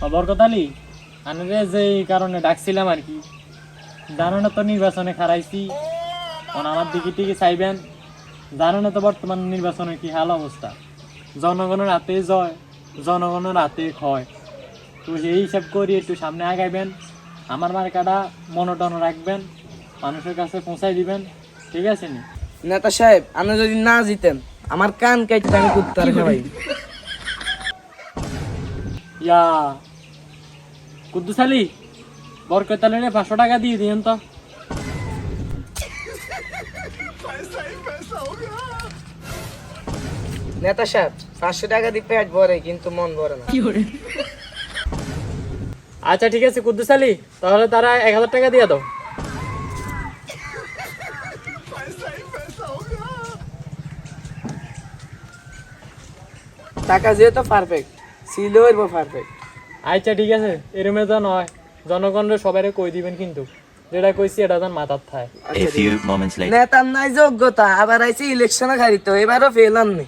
বরকত আলী আনরে যে কারণে ডাকছিলাম আর কি, জানো না তো নির্বাচনে খারাইছি, আমার দিকে টিকে চাইবেন। জানো না তো বর্তমান নির্বাচনের কি হাল অবস্থা, জনগণের হাতে জয়, জনগণের হাতে ক্ষয়। তো সেই হিসাব করি একটু সামনে আগাইবেন, আমার মার্কাটা মনোটন রাখবেন, মানুষের কাছে পৌঁছাই দিবেন, ঠিক আছে নি? নেতা সাহেব, আপনি যদি না জিতেন আমার কান কাইতে আমি কুত্তার খাওয়াই। ইয়া কুদ্দুস আলী, বরকত আলীরে 500 টাকা দিয়ে দিয়েন তো। নেতা সাহেব 500 টাকা দিয়ে পেট ভরে কিন্তু মন ভরে না। আচ্ছা ঠিক আছে কুদ্দুস আলী, তাহলে তারা 1000 টাকা দিয়ে দাও। টাকা যেহেতু পারফেক্ট ছিল হইব পারফেক্ট। আচ্ছা ঠিক আছে, এরমে তো নয়, জনগণের সবাই কই দিবেন কিন্তু, যেটা কইছি এটা যেন মাথার থায়। A few moments later. নেতার নাই যোগ্যতা, আবার আইছে ইলেকশনে খারিত, এবারও ফেল আননি।